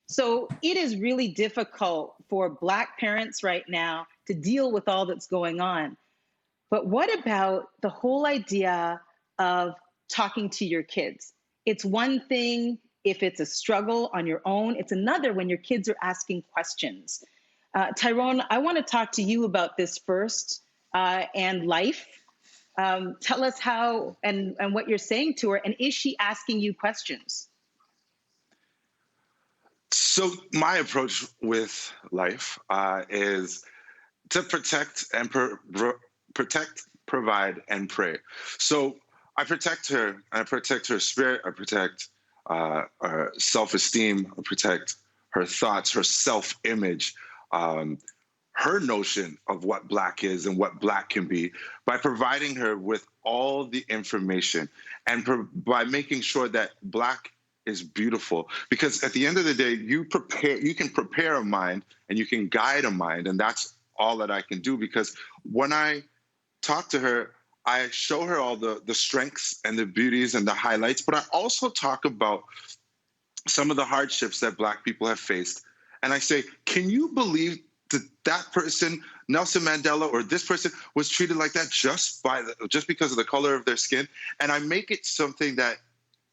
So it is really difficult for Black parents right now to deal with all that's going on. But what about the whole idea of talking to your kids? It's one thing if it's a struggle on your own, it's another when your kids are asking questions. Tyrone, I want to talk to you about this first and life. Tell us how and what you're saying to her, and is she asking you questions? So my approach with life is to protect and protect, provide, and pray. So I protect her. I protect her spirit. I protect her self-esteem. I protect her thoughts, her self-image, her notion of what Black is and what Black can be by providing her with all the information and by making sure that Black is beautiful. Because at the end of the day, you can prepare a mind and you can guide a mind, and that's all that I can do. Because when I talk to her, I show her all the strengths and the beauties and the highlights, but I also talk about some of the hardships that Black people have faced. And I say, can you believe that person, Nelson Mandela, or this person was treated like that just because of the color of their skin? And I make it something that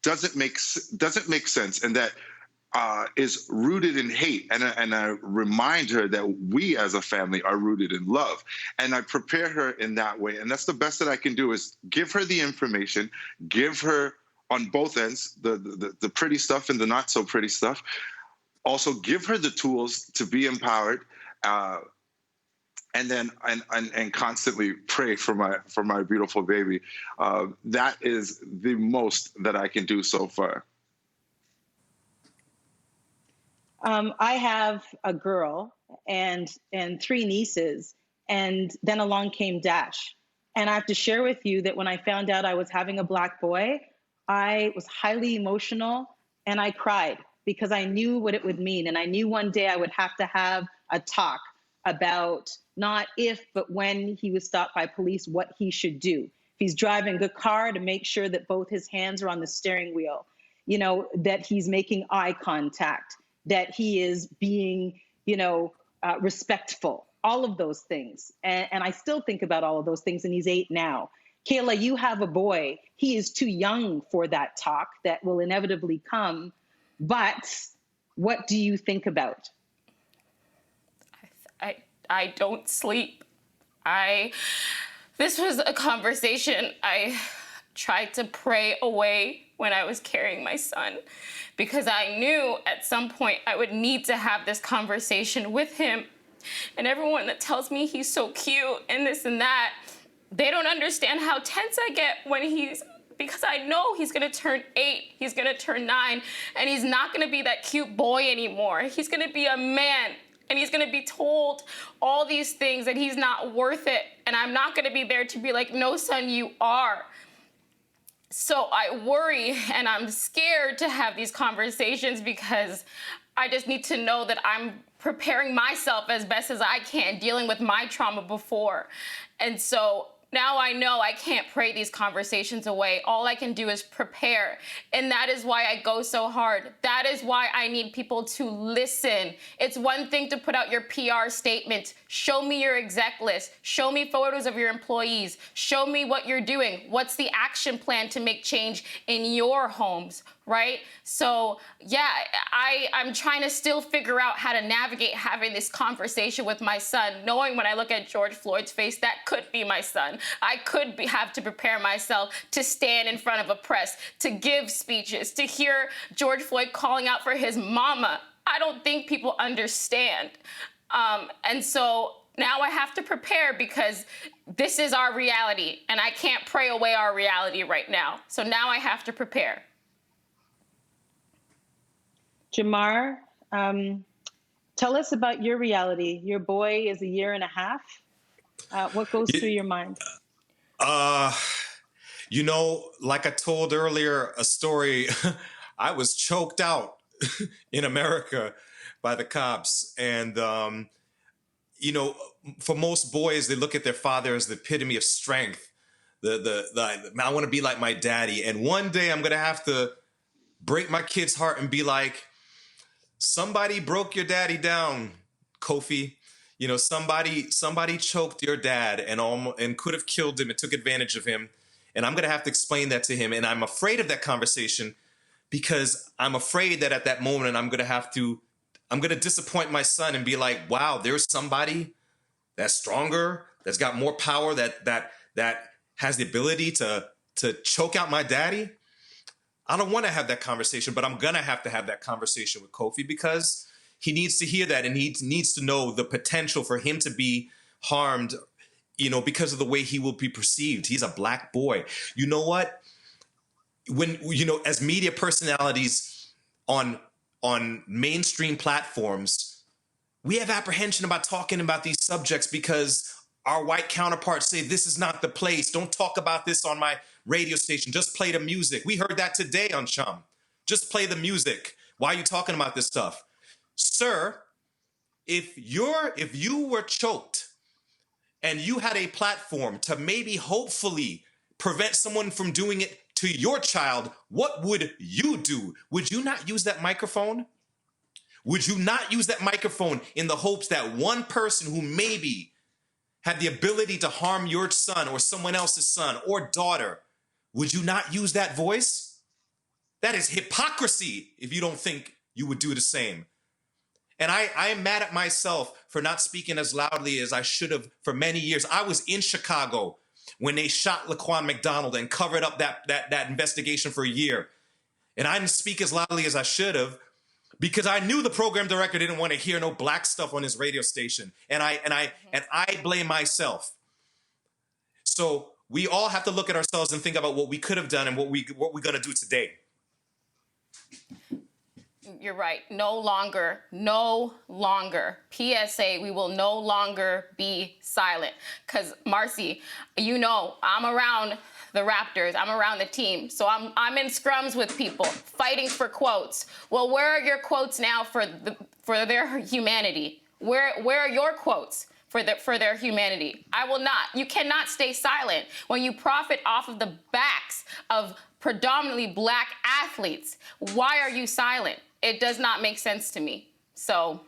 doesn't make sense, and that is rooted in hate. And I remind her that we as a family are rooted in love. And I prepare her in that way. And that's the best that I can do, is give her the information, give her on both ends, the pretty stuff and the not so pretty stuff. Also give her the tools to be empowered, and then and constantly pray for my beautiful baby. That is the most that I can do so far. I have a girl and 3 nieces, and then along came Dash. And I have to share with you that when I found out I was having a Black boy, I was highly emotional and I cried because I knew what it would mean. And I knew one day I would have to have a talk about not if, but when he was stopped by police, what he should do. If he's driving a car, to make sure that both his hands are on the steering wheel, that he's making eye contact, that he is being, respectful, all of those things. And I still think about all of those things, and he's 8 now. Kayla, you have a boy. He is too young for that talk that will inevitably come. But what do you think about? I don't sleep. This was a conversation I tried to pray away when I was carrying my son, because I knew at some point I would need to have this conversation with him. And everyone that tells me he's so cute and this and that, they don't understand how tense I get because I know he's gonna turn 8, he's gonna turn 9, and he's not gonna be that cute boy anymore. He's gonna be a man, and he's gonna be told all these things that he's not worth it. And I'm not gonna be there to be like, no, son, you are. So I worry and I'm scared to have these conversations, because I just need to know that I'm preparing myself as best as I can, dealing with my trauma before. And so now I know I can't pray these conversations away. All I can do is prepare. And that is why I go so hard. That is why I need people to listen. It's one thing to put out your PR statement. Show me your exec list. Show me photos of your employees. Show me what you're doing. What's the action plan to make change in your homes, right? So yeah, I'm trying to still figure out how to navigate having this conversation with my son, knowing when I look at George Floyd's face, that could be my son. I could have to prepare myself to stand in front of a press, to give speeches, to hear George Floyd calling out for his mama. I don't think people understand. And so now I have to prepare, because this is our reality, and I can't pray away our reality right now. So now I have to prepare. Jamar, tell us about your reality. Your boy is 1.5 years. What goes through your mind? Like I told earlier, a story, I was choked out in America by the cops. And, for most boys, they look at their father as the epitome of strength. I want to be like my daddy. And one day I'm going to have to break my kid's heart and be like, somebody broke your daddy down, Kofi. You know, somebody choked your dad and could have killed him and took advantage of him. And I'm going to have to explain that to him. And I'm afraid of that conversation because I'm afraid that at that moment I'm going to disappoint my son and be like, wow, there's somebody that's stronger, that's got more power, that has the ability to choke out my daddy. I don't want to have that conversation, but I'm going to have that conversation with Kofi because he needs to hear that, and he needs to know the potential for him to be harmed, you know, because of the way he will be perceived. He's a black boy. You know what? When, you know, as media personalities on mainstream platforms, we have apprehension about talking about these subjects because our white counterparts say, this is not the place. Don't talk about this on my radio station. Just play the music. We heard that today on Chum. Just play the music. Why are you talking about this stuff? Sir, if you were choked and you had a platform to maybe hopefully prevent someone from doing it to your child, what would you do? Would you not use that microphone? Would you not use that microphone in the hopes that one person who maybe had the ability to harm your son or someone else's son or daughter, would you not use that voice? That is hypocrisy if you don't think you would do the same. And I am mad at myself for not speaking as loudly as I should have for many years. I was in Chicago when they shot Laquan McDonald and covered up that investigation for a year. And I didn't speak as loudly as I should have because I knew the program director didn't want to hear no black stuff on his radio station. And I blame myself. So we all have to look at ourselves and think about what we could have done and what we're going to do today. You're right. No longer. PSA, we will no longer be silent. Because, Marci, you know, I'm around the Raptors. I'm around the team. So I'm in scrums with people, fighting for quotes. Well, where are your quotes now for their humanity? Where are your quotes for their humanity? I will not. You cannot stay silent when you profit off of the backs of predominantly black athletes. Why are you silent? It does not make sense to me. So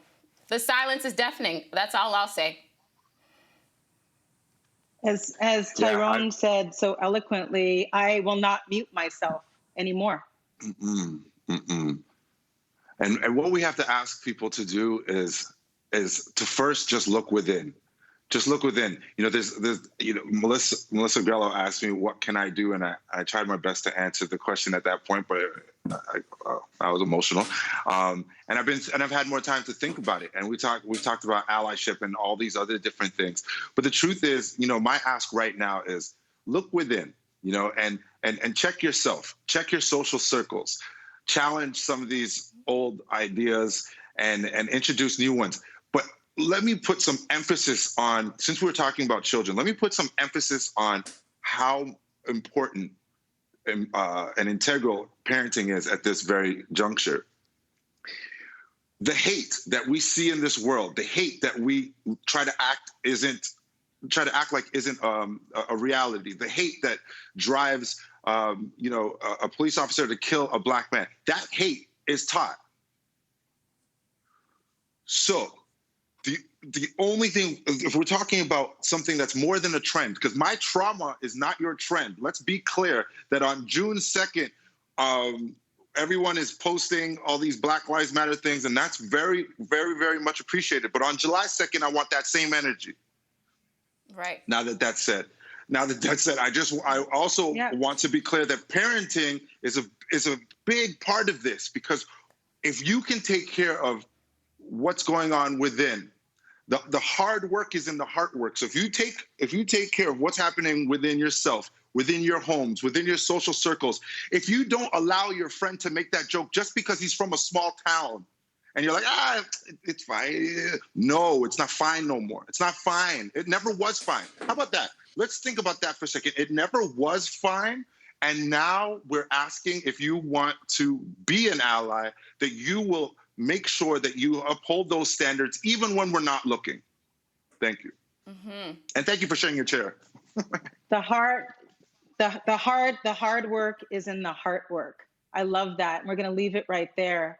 the silence is deafening. That's all I'll say. As Tyrone said so eloquently, I will not mute myself anymore. And what we have to ask people to do is to first just look within. Just look within. You know, there's you know, Melissa Grelo asked me, what can I do? And I tried my best to answer the question at that point, but I was emotional. And I've had more time to think about it. And we've talked about allyship and all these other different things. But the truth is, you know, my ask right now is look within, you know, and check yourself, check your social circles, challenge some of these old ideas and introduce new ones. But let me put some emphasis on, since we're talking about children, let me put some emphasis on how important and integral parenting is at this very juncture. The hate that we see in this world, the hate that we try to act like isn't a reality, the hate that drives you know, a police officer to kill a black man, that hate is taught. So the only thing, if we're talking about something that's more than a trend, because my trauma is not your trend. Let's be clear that on June 2nd, everyone is posting all these Black Lives Matter things, and that's very, very, very much appreciated. But on July 2nd, I want that same energy. Right. Now that that's said, I also want to be clear that parenting is a big part of this, because if you can take care of what's going on within, the hard work is in the heart work. So if you take care of what's happening within yourself, within your homes, within your social circles, if you don't allow your friend to make that joke just because he's from a small town, and you're like, it's fine. No, it's not fine no more. It's not fine. It never was fine. How about that? Let's think about that for a second. It never was fine. And now we're asking, if you want to be an ally, that you will make sure that you uphold those standards even when we're not looking. Thank you. Mm-hmm. And thank you for sharing your chair. The hard work is in the heart work. I love that. We're going to leave it right there.